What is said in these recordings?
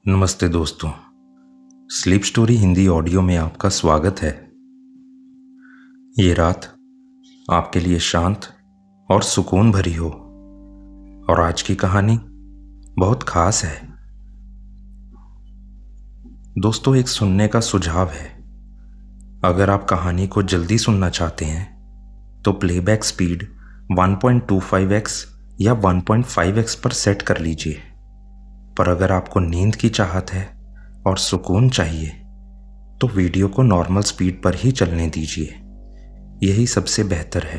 नमस्ते दोस्तों, sleep story Hindi audio में आपका स्वागत है। ये रात आपके लिए शांत और सुकून भरी हो और आज की कहानी बहुत खास है। दोस्तों, एक सुनने का सुझाव है। अगर आप कहानी को जल्दी सुनना चाहते हैं तो प्लेबैक स्पीड 1.25x या 1.5x पर सेट कर लीजिए। पर अगर आपको नींद की चाहत है और सुकून चाहिए तो वीडियो को नॉर्मल स्पीड पर ही चलने दीजिए। यही सबसे बेहतर है।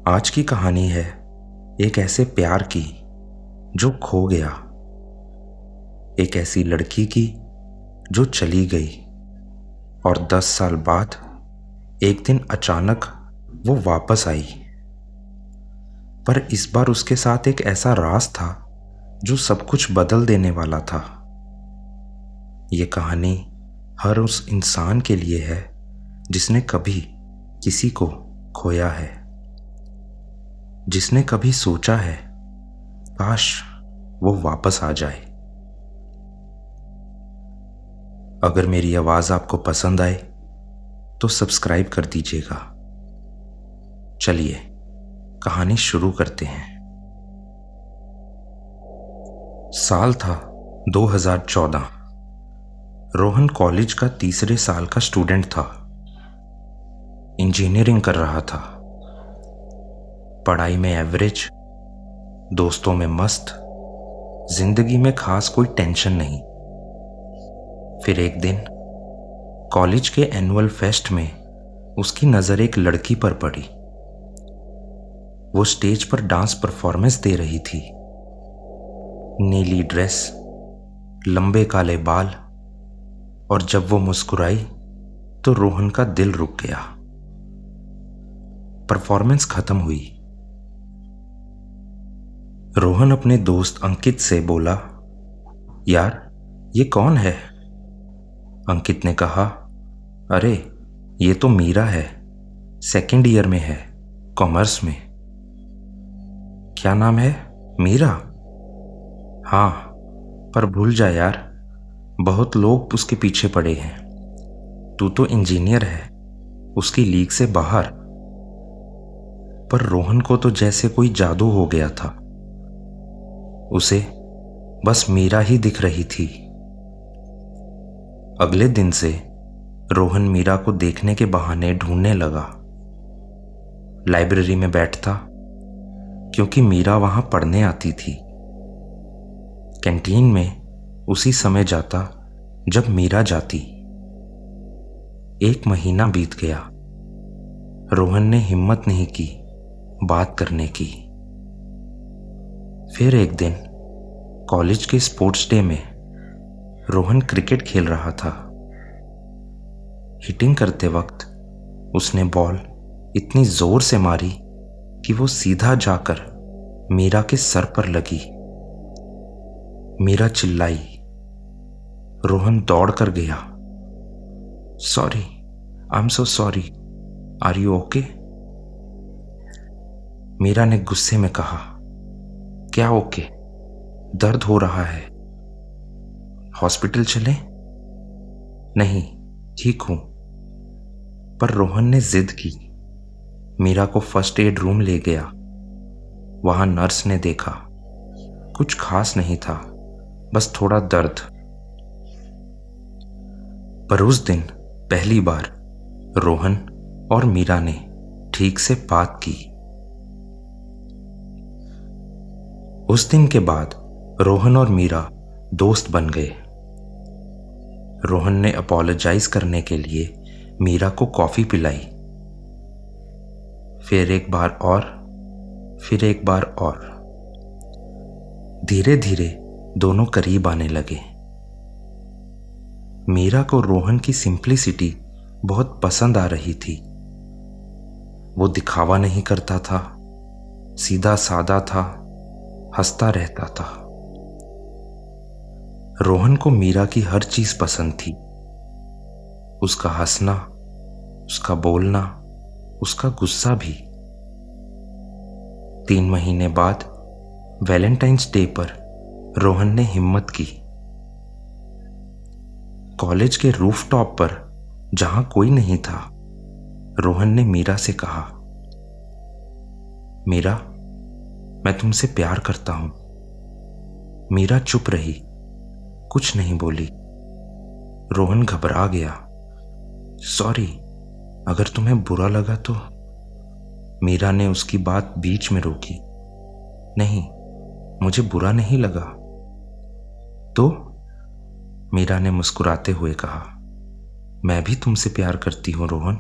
आज की कहानी है एक ऐसे प्यार की जो खो गया, एक ऐसी लड़की की जो चली गई और 10 साल बाद एक दिन अचानक वो वापस आई। पर इस बार उसके साथ एक ऐसा राज था जो सब कुछ बदल देने वाला था। ये कहानी हर उस इंसान के लिए है जिसने कभी किसी को खोया है, जिसने कभी सोचा है काश वो वापस आ जाए। अगर मेरी आवाज आपको पसंद आए तो सब्सक्राइब कर दीजिएगा। चलिए कहानी शुरू करते हैं। साल था 2014। रोहन कॉलेज का तीसरे साल का स्टूडेंट था। इंजीनियरिंग कर रहा था। पढ़ाई में एवरेज, दोस्तों में मस्त, जिंदगी में खास कोई टेंशन नहीं। फिर एक दिन कॉलेज के एनुअल फेस्ट में उसकी नजर एक लड़की पर पड़ी। वो स्टेज पर डांस परफॉर्मेंस दे रही थी। नीली ड्रेस, लंबे काले बाल, और जब वो मुस्कुराई तो रोहन का दिल रुक गया। परफॉर्मेंस खत्म हुई। रोहन अपने दोस्त अंकित से बोला, यार ये कौन है? अंकित ने कहा, अरे ये तो मीरा है, सेकंड ईयर में है, कॉमर्स में। क्या नाम है? मीरा? हाँ, पर भूल जा यार, बहुत लोग उसके पीछे पड़े हैं। तू तो इंजीनियर है, उसकी लीग से बाहर। पर रोहन को तो जैसे कोई जादू हो गया था। उसे बस मीरा ही दिख रही थी। अगले दिन से रोहन मीरा को देखने के बहाने ढूंढने लगा। लाइब्रेरी में बैठता क्योंकि मीरा वहां पढ़ने आती थी। कैंटीन में उसी समय जाता जब मीरा जाती। 1 महीना बीत गया। रोहन ने हिम्मत नहीं की बात करने की। फिर एक दिन कॉलेज के स्पोर्ट्स डे में रोहन क्रिकेट खेल रहा था। हिटिंग करते वक्त उसने बॉल इतनी जोर से मारी कि वो सीधा जाकर मीरा के सर पर लगी। मीरा चिल्लाई। रोहन दौड़ कर गया। Sorry, I am so sorry, are you okay? Meera ने गुस्से में कहा, क्या ओके? दर्द हो रहा है, हॉस्पिटल चलें? नहीं, ठीक हूं। पर रोहन ने जिद की। मीरा को फर्स्ट एड रूम ले गया। वहां नर्स ने देखा, कुछ खास नहीं था, बस थोड़ा दर्द। पर उस दिन पहली बार रोहन और मीरा ने ठीक से बात की। उस दिन के बाद रोहन और मीरा दोस्त बन गए। रोहन ने अपोलोजाइज करने के लिए मीरा को कॉफी पिलाई। फिर एक बार और, फिर एक बार और। धीरे धीरे दोनों करीब आने लगे। मीरा को रोहन की सिंप्लिसिटी बहुत पसंद आ रही थी। वो दिखावा नहीं करता था, सीधा सादा था, हंसता रहता था। रोहन को मीरा की हर चीज पसंद थी। उसका हंसना, उसका बोलना, उसका गुस्सा भी। 3 महीने बाद वैलेंटाइंस डे पर रोहन ने हिम्मत की। कॉलेज के रूफटॉप पर जहां कोई नहीं था, रोहन ने मीरा से कहा, मीरा, मैं तुमसे प्यार करता हूं। मीरा चुप रही, कुछ नहीं बोली। रोहन घबरा गया। सॉरी, अगर तुम्हें बुरा लगा तो। मीरा ने उसकी बात बीच में रोकी। नहीं, मुझे बुरा नहीं लगा। तो? मीरा ने मुस्कुराते हुए कहा, मैं भी तुमसे प्यार करती हूं रोहन।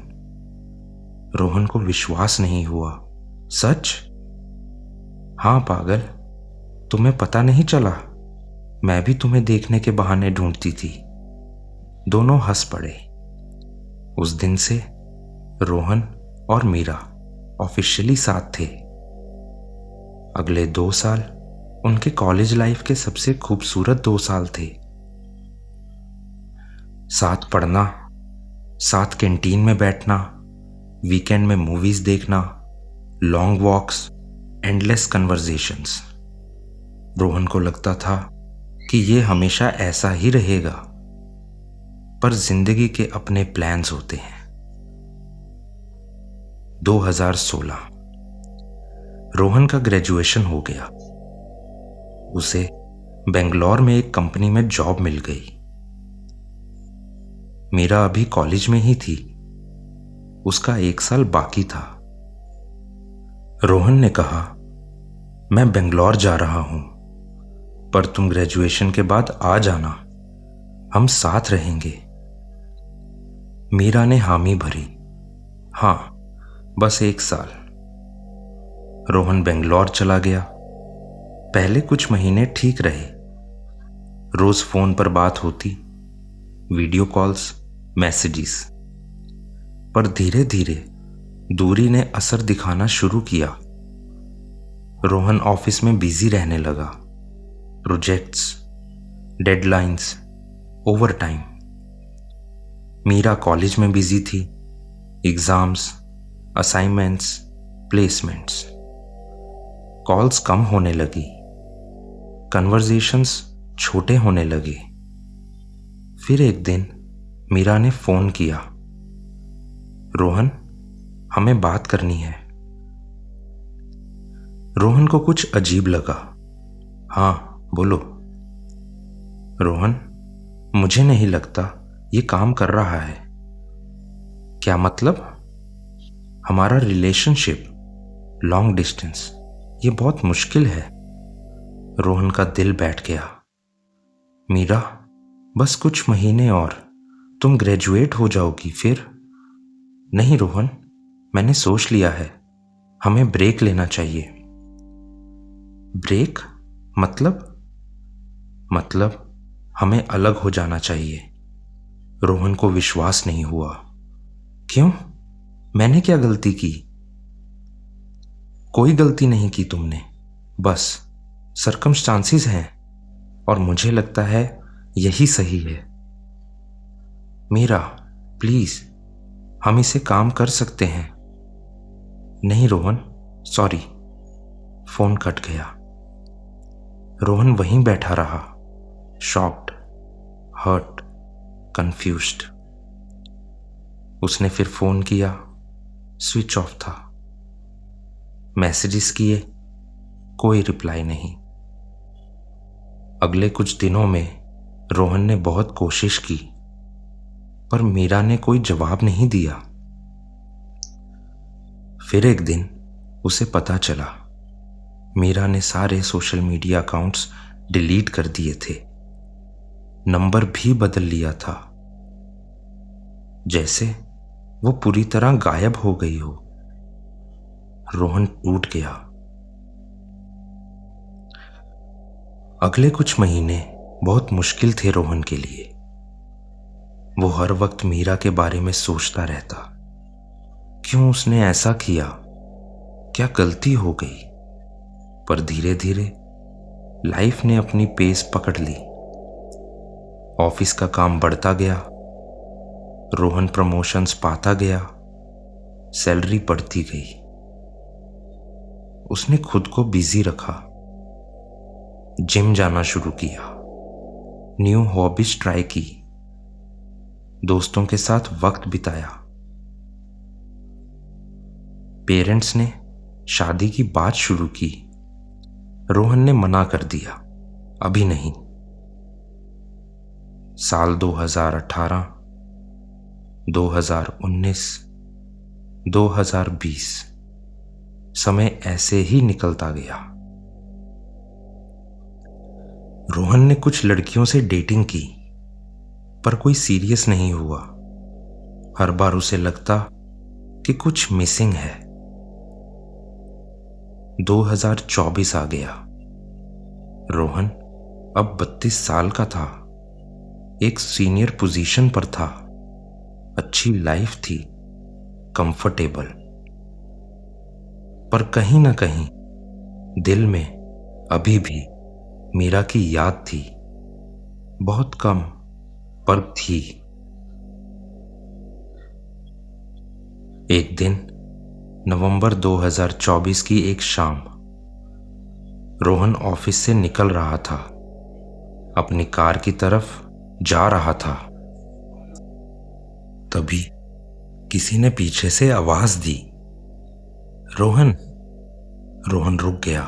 रोहन को विश्वास नहीं हुआ। सच? हाँ पागल, तुम्हें पता नहीं चला? मैं भी तुम्हें देखने के बहाने ढूंढती थी। दोनों हंस पड़े। उस दिन से रोहन और मीरा ऑफिशियली साथ थे। अगले 2 साल उनके कॉलेज लाइफ के सबसे खूबसूरत 2 साल थे। साथ पढ़ना, साथ कैंटीन में बैठना, वीकेंड में मूवीज देखना, long walks, endless conversations. Rohan को लगता था कि ये हमेशा ऐसा ही रहेगा, पर जिंदगी के अपने प्लान्स होते हैं। 2016 रोहन का ग्रेजुएशन हो गया। उसे बेंगलोर में एक कंपनी में जॉब मिल गई। मीरा अभी कॉलेज में ही थी। उसका 1 साल बाकी था। रोहन ने कहा, मैं बेंगलोर जा रहा हूं, पर तुम ग्रेजुएशन के बाद आ जाना, हम साथ रहेंगे। मीरा ने हामी भरी। हाँ, बस 1 साल। रोहन बेंगलोर चला गया। पहले कुछ महीने ठीक रहे। रोज फोन पर बात होती, वीडियो कॉल्स, मैसेजेस। पर धीरे धीरे दूरी ने असर दिखाना शुरू किया। रोहन ऑफिस में बिजी रहने लगा। Projects, deadlines, overtime. Meera college में बिजी थी। Exams, assignments, placements. कॉल्स कम होने लगी। कन्वर्सेशंस छोटे होने लगे। फिर एक दिन मीरा ने फोन किया, रोहन, हमें बात करनी है। रोहन को कुछ अजीब लगा। हाँ, बोलो। रोहन, मुझे नहीं लगता ये काम कर रहा है। क्या मतलब? हमारा रिलेशनशिप, लॉन्ग डिस्टेंस, ये बहुत मुश्किल है। रोहन का दिल बैठ गया। मीरा, बस कुछ महीने और, तुम ग्रेजुएट हो जाओगी फिर। नहीं रोहन, मैंने सोच लिया है, हमें ब्रेक लेना चाहिए। ब्रेक? मतलब हमें अलग हो जाना चाहिए। रोहन को विश्वास नहीं हुआ। क्यों? मैंने क्या गलती की? कोई गलती नहीं की तुमने, बस सर्कमस्टांसिस हैं, और मुझे लगता है यही सही है। मीरा, प्लीज, हम इसे काम कर सकते हैं। नहीं रोहन, सॉरी। फोन कट गया। रोहन वहीं बैठा रहा, शॉक्ड, हर्ट, कंफ्यूज्ड। उसने फिर फोन किया, स्विच ऑफ था। मैसेजेस किए, कोई रिप्लाई नहीं। अगले कुछ दिनों में रोहन ने बहुत कोशिश की, पर मीरा ने कोई जवाब नहीं दिया। फिर एक दिन उसे पता चला, मीरा ने सारे सोशल मीडिया अकाउंट्स डिलीट कर दिए थे। नंबर भी बदल लिया था, जैसे वो पूरी तरह गायब हो गई हो। रोहन टूट गया। अगले कुछ महीने बहुत मुश्किल थे रोहन के लिए। वो हर वक्त मीरा के बारे में सोचता रहता। क्यों उसने ऐसा किया? क्या गलती हो गई? पर धीरे धीरे लाइफ ने अपनी पेस पकड़ ली। ऑफिस का काम बढ़ता गया। रोहन प्रमोशंस पाता गया। सैलरी बढ़ती गई। उसने खुद को बिजी रखा। जिम जाना शुरू किया, न्यू हॉबीज ट्राई की, दोस्तों के साथ वक्त बिताया। पेरेंट्स ने शादी की बात शुरू की। रोहन ने मना कर दिया, अभी नहीं। साल 2018, 2019, 2020 समय ऐसे ही निकलता गया। रोहन ने कुछ लड़कियों से डेटिंग की, पर कोई सीरियस नहीं हुआ। हर बार उसे लगता कि कुछ मिसिंग है। 2024 आ गया। रोहन अब 32 साल का था, एक सीनियर पोजीशन पर था, अच्छी लाइफ थी, कंफर्टेबल। पर कहीं ना कहीं दिल में अभी भी मीरा की याद थी, बहुत कम पर थी। एक दिन नवंबर 2024 की एक शाम, रोहन ऑफिस से निकल रहा था, अपनी कार की तरफ जा रहा था। तभी किसी ने पीछे से आवाज दी, रोहन। रोहन रुक गया।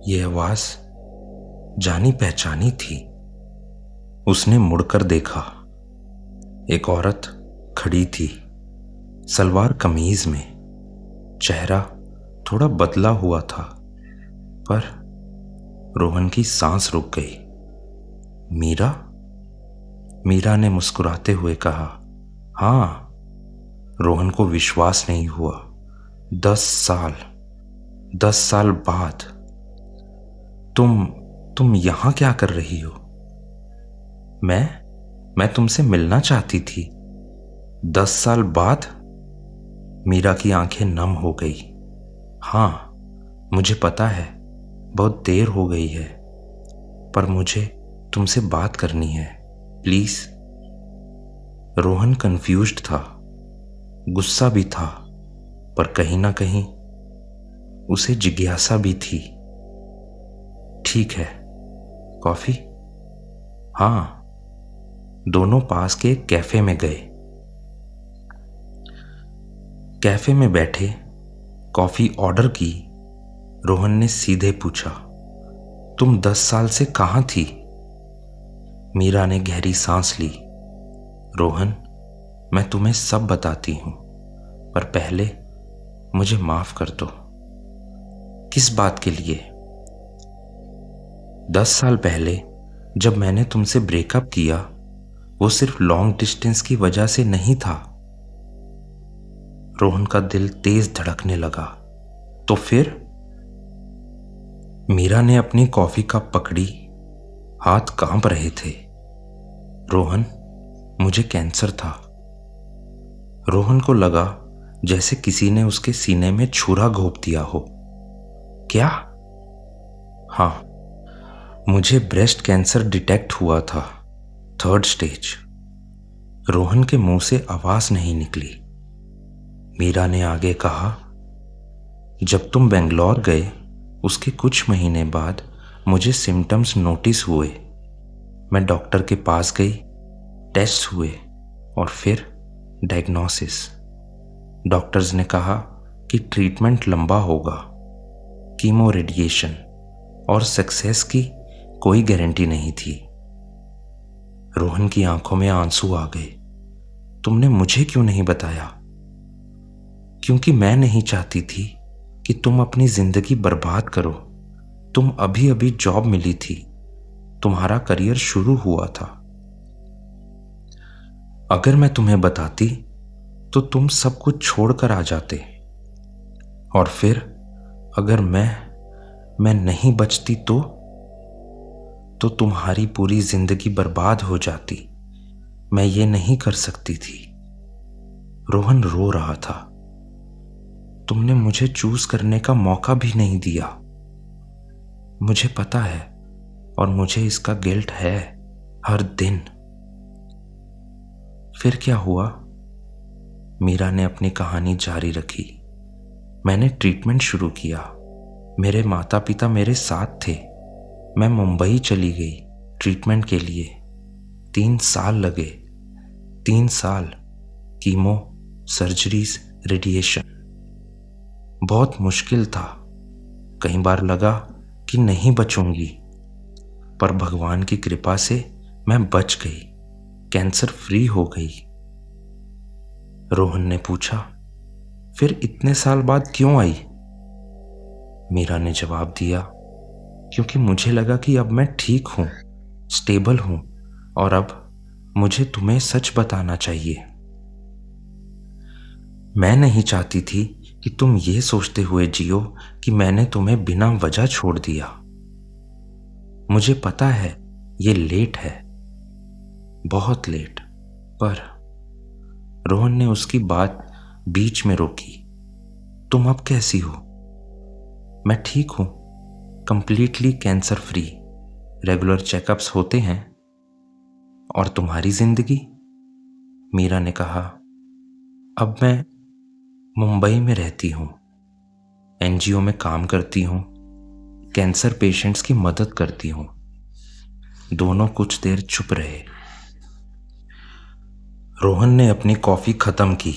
यह आवाज जानी पहचानी थी। उसने मुड़कर देखा। एक औरत खड़ी थी, सलवार कमीज में। चेहरा थोड़ा बदला हुआ था, पर रोहन की सांस रुक गई। मीरा? मीरा ने मुस्कुराते हुए कहा, हाँ। रोहन को विश्वास नहीं हुआ। 10 साल बाद तुम यहां क्या कर रही हो? मैं तुमसे मिलना चाहती थी। 10 साल बाद? मीरा की आंखें नम हो गई। हाँ, मुझे पता है, बहुत देर हो गई है, पर मुझे तुमसे बात करनी है, प्लीज। रोहन कंफ्यूज्ड था, गुस्सा भी था, पर कहीं ना कहीं उसे जिज्ञासा भी थी। ठीक है, कॉफी? हाँ। दोनों पास के कैफे में गए। कैफे में बैठे कॉफी ऑर्डर की। रोहन ने सीधे पूछा, तुम 10 साल से कहां थी? मीरा ने गहरी सांस ली। रोहन, मैं तुम्हें सब बताती हूं, पर पहले मुझे माफ कर दो। किस बात के लिए? 10 साल पहले जब मैंने तुमसे ब्रेकअप किया, वो सिर्फ लॉन्ग डिस्टेंस की वजह से नहीं था। रोहन का दिल तेज धड़कने लगा। तो फिर? मीरा ने अपनी कॉफी कप पकड़ी, हाथ कांप रहे थे। रोहन, मुझे कैंसर था। रोहन को लगा जैसे किसी ने उसके सीने में छुरा घोंप दिया हो। क्या? हाँ, मुझे ब्रेस्ट कैंसर डिटेक्ट हुआ था, 3rd स्टेज। रोहन के मुंह से आवाज नहीं निकली। मीरा ने आगे कहा, जब तुम बेंगलोर गए उसके कुछ महीने बाद मुझे सिम्टम्स नोटिस हुए। मैं डॉक्टर के पास गई, टेस्ट हुए और फिर डायग्नोसिस। डॉक्टर्स ने कहा कि ट्रीटमेंट लंबा होगा, कीमो, रेडिएशन, और सक्सेस की कोई गारंटी नहीं थी। रोहन की आंखों में आंसू आ गए। तुमने मुझे क्यों नहीं बताया? क्योंकि मैं नहीं चाहती थी कि तुम अपनी जिंदगी बर्बाद करो। तुम अभी अभी जॉब मिली थी, तुम्हारा करियर शुरू हुआ था। अगर मैं तुम्हें बताती तो तुम सब कुछ छोड़कर आ जाते, और फिर अगर मैं नहीं बचती तो तुम्हारी पूरी जिंदगी बर्बाद हो जाती। मैं ये नहीं कर सकती थी। रोहन रो रहा था। तुमने मुझे चूज करने का मौका भी नहीं दिया। मुझे पता है, और मुझे इसका गिल्ट है हर दिन। फिर क्या हुआ? मीरा ने अपनी कहानी जारी रखी। मैंने ट्रीटमेंट शुरू किया। मेरे माता पिता मेरे साथ थे। मैं मुंबई चली गई ट्रीटमेंट के लिए। 3 साल लगे, 3 साल, कीमो, सर्जरीज, रेडिएशन। बहुत मुश्किल था। कई बार लगा कि नहीं बचूंगी, पर भगवान की कृपा से मैं बच गई, कैंसर फ्री हो गई। रोहन ने पूछा, फिर इतने साल बाद क्यों आई? मीरा ने जवाब दिया, क्योंकि मुझे लगा कि अब मैं ठीक हूं, स्टेबल हूं, और अब मुझे तुम्हें सच बताना चाहिए। मैं नहीं चाहती थी कि तुम ये सोचते हुए जियो कि मैंने तुम्हें बिना वजह छोड़ दिया। मुझे पता है ये लेट है, बहुत लेट, पर रोहन ने उसकी बात बीच में रोकी। तुम अब कैसी हो? मैं ठीक हूं, completely cancer free, regular checkups होते हैं। और तुम्हारी जिंदगी? मीरा ने कहा, अब मैं मुंबई में रहती हूं, एनजीओ में काम करती हूं, कैंसर पेशेंट्स की मदद करती हूं। दोनों कुछ देर चुप रहे। रोहन ने अपनी कॉफी खत्म की,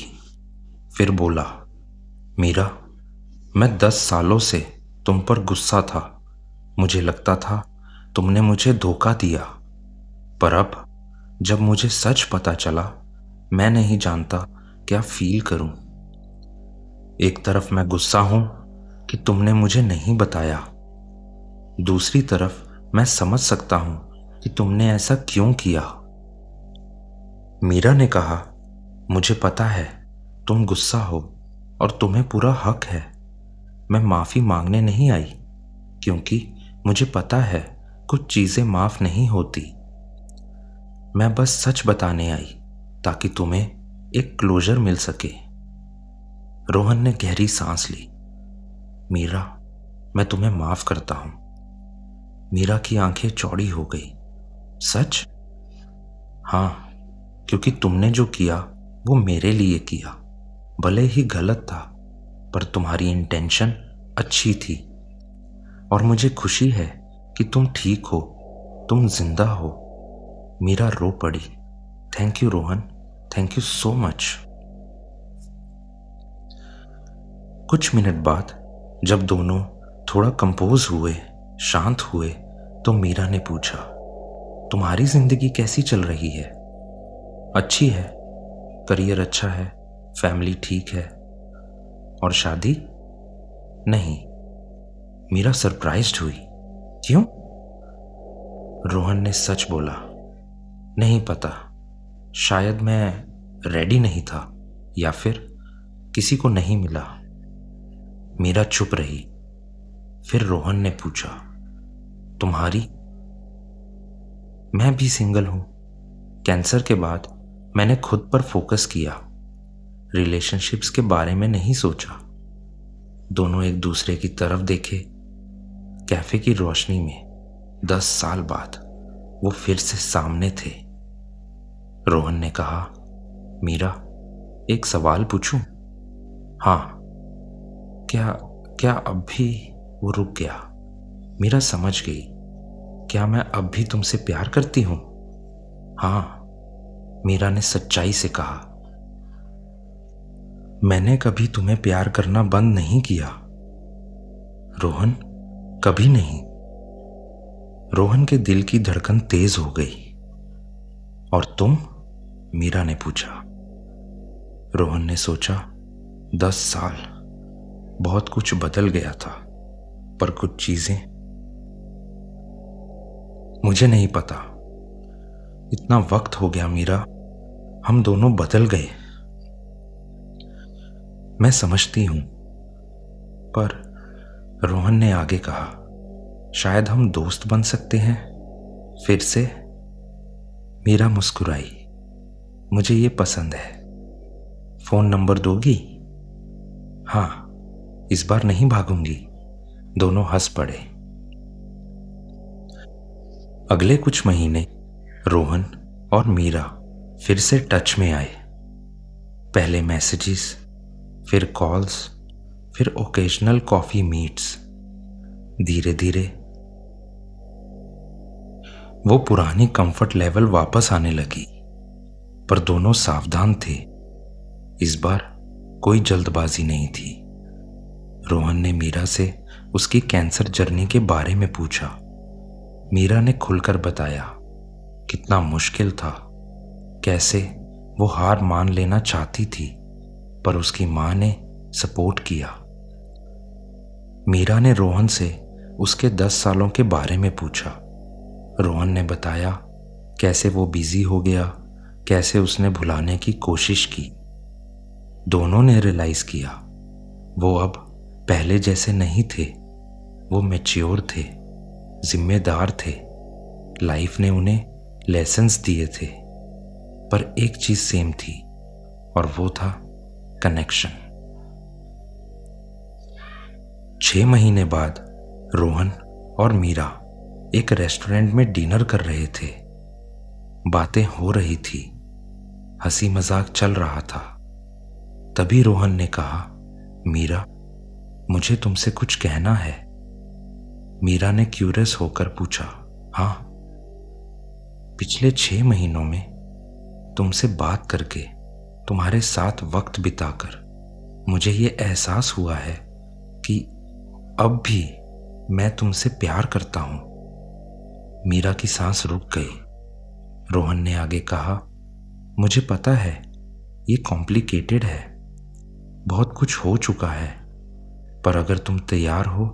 फिर बोला, मीरा, मैं 10 सालों से तुम पर गुस्सा था। मुझे लगता था तुमने मुझे धोखा दिया, पर अब जब मुझे सच पता चला, मैं नहीं जानता क्या फील करूं। एक तरफ मैं गुस्सा हूं कि तुमने मुझे नहीं बताया, दूसरी तरफ मैं समझ सकता हूं कि तुमने ऐसा क्यों किया। मीरा ने कहा, मुझे पता है तुम गुस्सा हो और तुम्हें पूरा हक है। मैं माफी मांगने नहीं आई, क्योंकि मुझे पता है कुछ चीजें माफ नहीं होती। मैं बस सच बताने आई ताकि तुम्हें एक क्लोजर मिल सके। रोहन ने गहरी सांस ली। मीरा, मैं तुम्हें माफ करता हूं। मीरा की आंखें चौड़ी हो गई। सच? हाँ, क्योंकि तुमने जो किया वो मेरे लिए किया। भले ही गलत था, पर तुम्हारी इंटेंशन अच्छी थी, और मुझे खुशी है कि तुम ठीक हो, तुम जिंदा हो। मीरा रो पड़ी। Thank you Rohan, thank you so much. कुछ मिनट बाद जब दोनों थोड़ा कंपोज हुए, शांत हुए, तो मीरा ने पूछा, तुम्हारी जिंदगी कैसी चल रही है? अच्छी है, करियर अच्छा है, फैमिली ठीक है। और शादी? नहीं। मीरा सरप्राइज्ड हुई। क्यों? रोहन ने सच बोला, नहीं पता, शायद मैं रेडी नहीं था, या फिर किसी को नहीं मिला। मीरा चुप रही। फिर रोहन ने पूछा, तुम्हारी? मैं भी सिंगल हूं। कैंसर के बाद मैंने खुद पर फोकस किया, रिलेशनशिप्स के बारे में नहीं सोचा। दोनों एक दूसरे की तरफ देखे। कैफे की रोशनी में 10 साल बाद वो फिर से सामने थे। रोहन ने कहा, मीरा, एक सवाल पूछूं? हाँ। क्या अब भी? वो रुक गया। मीरा समझ गई। क्या मैं अब भी तुमसे प्यार करती हूं? हाँ, मीरा ने सच्चाई से कहा। मैंने कभी तुम्हें प्यार करना बंद नहीं किया। रोहन, कभी नहीं। रोहन के दिल की धड़कन तेज हो गई। और तुम? मीरा ने पूछा। रोहन ने सोचा, 10 साल, बहुत कुछ बदल गया था, पर कुछ चीजें मुझे नहीं पता। इतना वक्त हो गया मीरा, हम दोनों बदल गए। मैं समझती हूं, पर रोहन ने आगे कहा, शायद हम दोस्त बन सकते हैं फिर से। मीरा मुस्कुराई। मुझे ये पसंद है। फोन नंबर दोगी? हाँ, इस बार नहीं भागूंगी। दोनों हंस पड़े। अगले कुछ महीने रोहन और मीरा फिर से टच में आए। पहले मैसेजेस, फिर कॉल्स, फिर ओकेजनल कॉफी मीट्स। धीरे धीरे वो पुरानी कंफर्ट लेवल वापस आने लगी, पर दोनों सावधान थे। इस बार कोई जल्दबाजी नहीं थी। रोहन ने मीरा से उसकी कैंसर जर्नी के बारे में पूछा। मीरा ने खुलकर बताया कितना मुश्किल था, कैसे वो हार मान लेना चाहती थी, पर उसकी माँ ने सपोर्ट किया। मीरा ने रोहन से उसके 10 सालों के बारे में पूछा। रोहन ने बताया कैसे वो बिजी हो गया, कैसे उसने भुलाने की कोशिश की। दोनों ने रियलाइज किया वो अब पहले जैसे नहीं थे। वो मैच्योर थे, जिम्मेदार थे। लाइफ ने उन्हें लेसन्स दिए थे, पर एक चीज सेम थी और वो था कनेक्शन। 6 महीने बाद रोहन और मीरा एक रेस्टोरेंट में डिनर कर रहे थे। बातें हो रही थी, हंसी मजाक चल रहा था। तभी रोहन ने कहा, मीरा, मुझे तुमसे कुछ कहना है। मीरा ने क्यूरियस होकर पूछा, हाँ। पिछले 6 महीनों में तुमसे बात करके, तुम्हारे साथ वक्त बिताकर मुझे ये एहसास हुआ है कि अब भी मैं तुमसे प्यार करता हूं। मीरा की सांस रुक गई। रोहन ने आगे कहा, मुझे पता है ये कॉम्प्लिकेटेड है, बहुत कुछ हो चुका है, पर अगर तुम तैयार हो